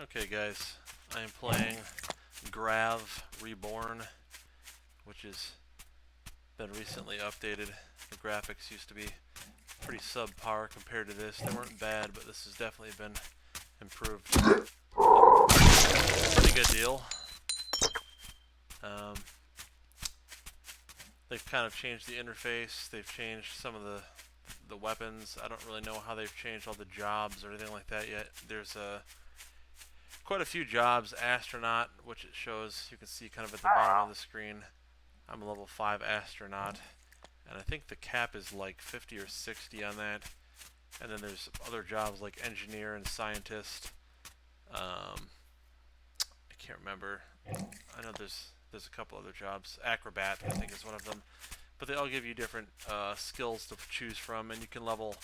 Okay guys, I am playing Grav Reborn, which has been recently updated. The graphics used to be pretty subpar compared to this. They weren't bad, but this has definitely been improved. Pretty good deal. They've kind of changed the interface. They've changed some of the weapons. I don't really know how they've changed all the jobs or anything like that yet. There's quite a few jobs. Astronaut, which it shows, you can see kind of at the bottom of the screen. I'm a level 5 astronaut, and I think the cap is like 50 or 60 on that. And then there's other jobs like engineer and scientist. I can't remember. I know there's a couple other jobs. Acrobat, I think, is one of them. But they all give you different skills to choose from, and you can level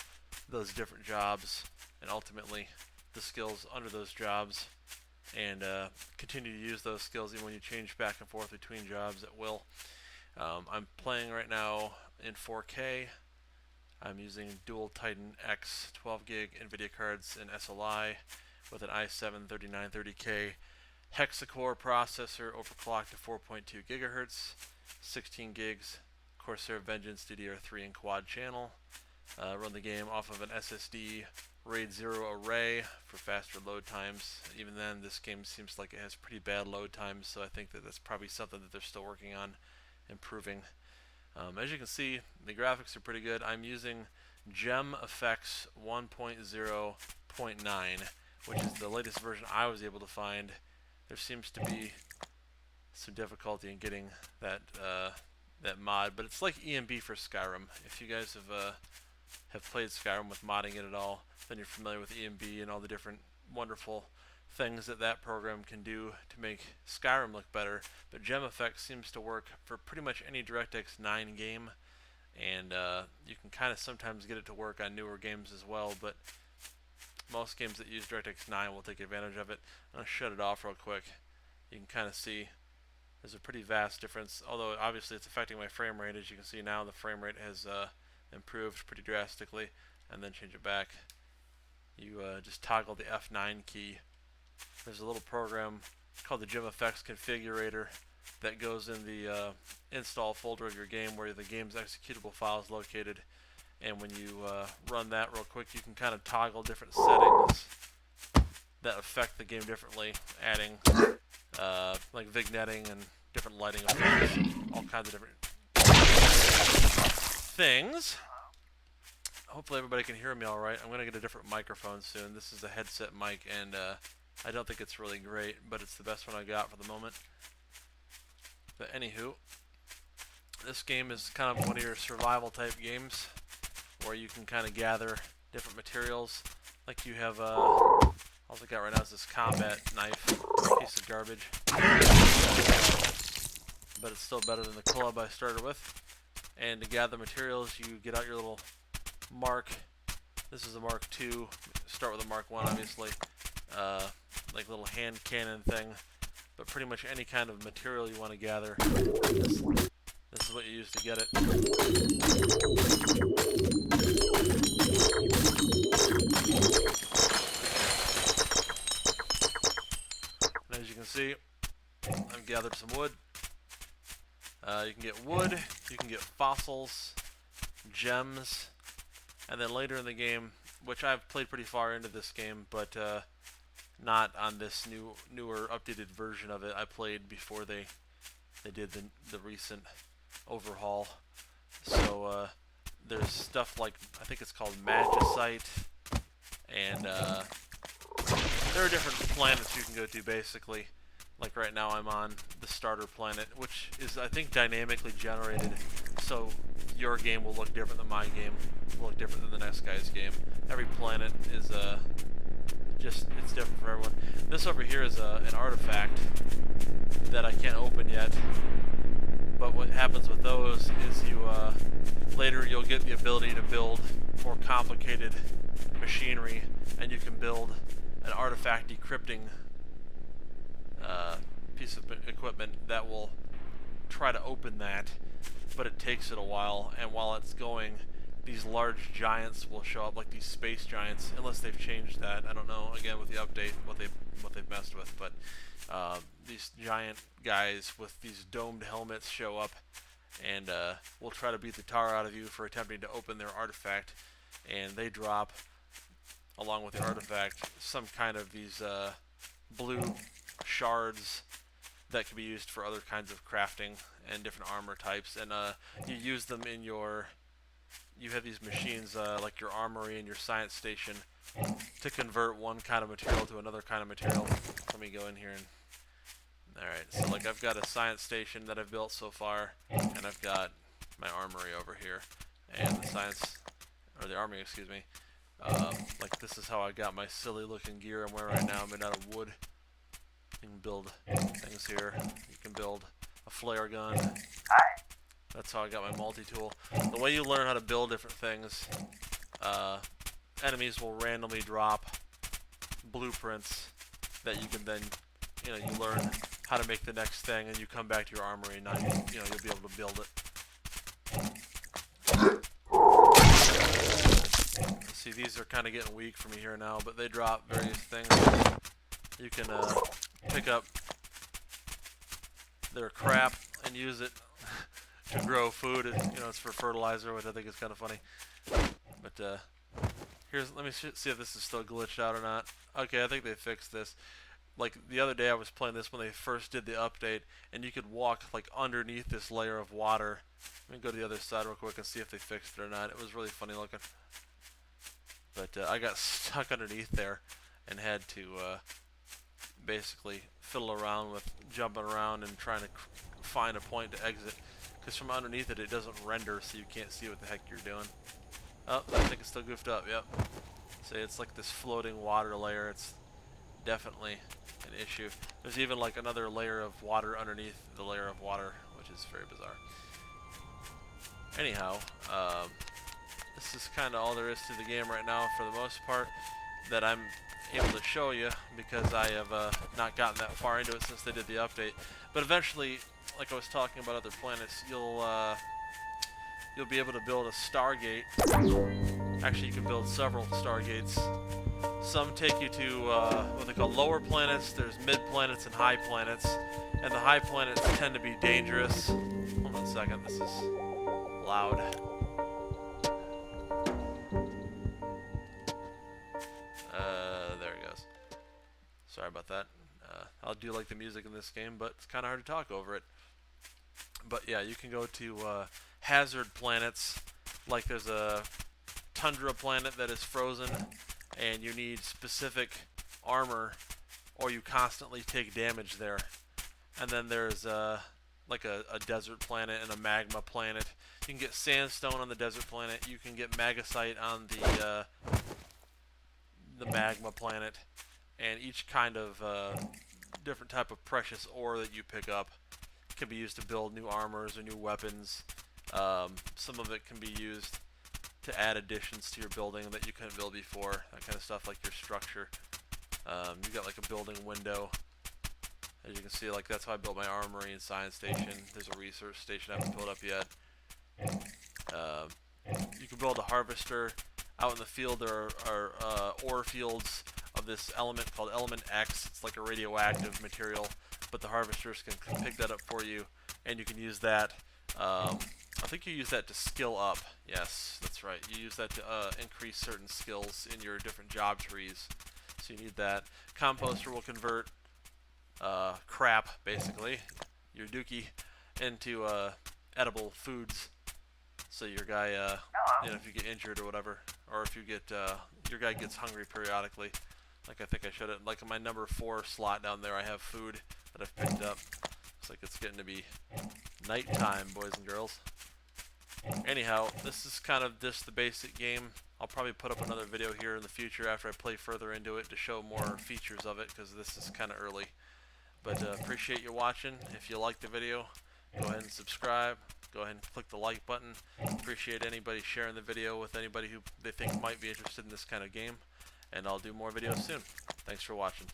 those different jobs and ultimately the skills under those jobs, and continue to use those skills even when you change back and forth between jobs at will. I'm playing right now in 4K. I'm using dual Titan X 12 gig NVIDIA cards in SLI with an i7-3930K hexa-core processor overclocked to 4.2 gigahertz, 16 gigs, Corsair Vengeance DDR3 and quad channel. Run the game off of an SSD RAID 0 array for faster load times. Even then, this game seems like it has pretty bad load times, so I think that that's probably something that they're still working on improving. As you can see, the graphics are pretty good. I'm using GemFX 1.0.9, which is the latest version I was able to find. There seems to be some difficulty in getting that that mod, but it's like EMB for Skyrim. If you guys have played Skyrim with modding it at all, then you're familiar with EMB and all the different wonderful things that that program can do to make Skyrim look better. But GemFX seems to work for pretty much any DirectX 9 game, and you can kind of sometimes get it to work on newer games as well, but most games that use DirectX 9 will take advantage of it. I'm going to shut it off real quick. You can kind of see there's a pretty vast difference, although obviously it's affecting my frame rate. As you can see now, the frame rate has improved pretty drastically. And then change it back. You just toggle the F9 key. There's a little program called the GemFX configurator that goes in the install folder of your game where the game's executable file is located. And when you run that real quick, you can kind of toggle different settings that affect the game differently, adding like vignetting and different lighting effects, all kinds of different things. Hopefully everybody can hear me all right. I'm going to get a different microphone soon. This is a headset mic, and I don't think it's really great, but it's the best one I got for the moment. But anywho, this game is kind of one of your survival type games where you can kind of gather different materials. Like you have, all I got right now is this combat knife, piece of garbage. But it's still better than the club I started with. And to gather materials, you get out your little Mark. This is a Mark II. Start with a Mark I, obviously. Like a little hand cannon thing. But pretty much any kind of material you want to gather, this is what you use to get it. And as you can see, I've gathered some wood. You can get wood, you can get fossils, gems, and then later in the game, which I've played pretty far into this game, but not on this newer updated version of it. I played before they did the recent overhaul. So there's stuff like, I think it's called magicite, and there are different planets you can go to basically. Like right now I'm on the starter planet, which is, I think, dynamically generated, so your game will look different than my game, will look different than the next guy's game. Every planet is it's different for everyone. This over here is an artifact that I can't open yet, but what happens with those is you later you'll get the ability to build more complicated machinery, and you can build an artifact decrypting piece of equipment that will try to open that, but it takes it a while, and while it's going, these large giants will show up, like these space giants, unless they've changed that. I don't know, again, with the update, what they've messed with, but these giant guys with these domed helmets show up, and will try to beat the tar out of you for attempting to open their artifact, and they drop, along with the artifact, some kind of these blue shards that can be used for other kinds of crafting and different armor types, and you use them in your, you have these machines like your armory and your science station to convert one kind of material to another kind of material. Let me go in here and, alright, so like I've got a science station that I've built so far, and I've got my armory over here, and the science, or the armory, excuse me, like this is how I got my silly looking gear I'm wearing right now, made out of wood. You can build things here. You can build a flare gun. That's how I got my multi-tool. The way you learn how to build different things, enemies will randomly drop blueprints that you can then, you know, you learn how to make the next thing, and you come back to your armory, and now you know, you'll be able to build it. See, these are kind of getting weak for me here now, but they drop various things. You can pick up their crap and use it to grow food. You know, it's for fertilizer, which I think is kind of funny. But let me see if this is still glitched out or not. Okay, I think they fixed this. Like the other day I was playing this when they first did the update, and you could walk like underneath this layer of water. Let me go to the other side real quick and see if they fixed it or not. It was really funny looking. But I got stuck underneath there and had to basically fiddle around with jumping around and trying to find a point to exit, because from underneath it doesn't render, so you can't see what the heck you're doing. Oh, I think it's still goofed up. Yep. See, it's like this floating water layer. It's definitely an issue. There's even like another layer of water underneath the layer of water, which is very bizarre. Anyhow, this is kind of all there is to the game right now, for the most part, that I'm able to show you, because I have not gotten that far into it since they did the update. But eventually, like I was talking about other planets, you'll be able to build a Stargate. Actually, you can build several Stargates. Some take you to what they call lower planets. There's mid planets and high planets, and the high planets tend to be dangerous. Hold on a second, this is loud. There it goes. Sorry about that. I do like the music in this game, but it's kind of hard to talk over it. But yeah, you can go to hazard planets, like there's a tundra planet that is frozen, and you need specific armor, or you constantly take damage there. And then there's like a desert planet and a magma planet. You can get sandstone on the desert planet. You can get magnesite on the magma planet, and each kind of different type of precious ore that you pick up can be used to build new armors or new weapons. Some of it can be used to add additions to your building that you couldn't build before, that kind of stuff, like your structure. You got like a building window. As you can see, like that's how I built my armory and science station. There's a research station I haven't built up yet. You can build a harvester. Out in the field there are ore fields of this element called element X. It's like a radioactive material, but the harvesters can pick that up for you, and you can use that. I think you use that to skill up. Yes, that's right. You use that to increase certain skills in your different job trees. So you need that. Composter will convert crap, basically, your dookie, into edible foods. So your guy, you know, if you get injured or whatever, or if you get, your guy gets hungry periodically, like I think I showed it, like in my number 4 slot down there, I have food that I've picked up. Looks like it's getting to be nighttime, boys and girls. Anyhow, this is kind of just the basic game. I'll probably put up another video here in the future after I play further into it to show more features of it, because this is kind of early. But appreciate you watching. If you liked the video, go ahead and subscribe. Go ahead and click the like button. Appreciate anybody sharing the video with anybody who they think might be interested in this kind of game. And I'll do more videos soon. Thanks for watching.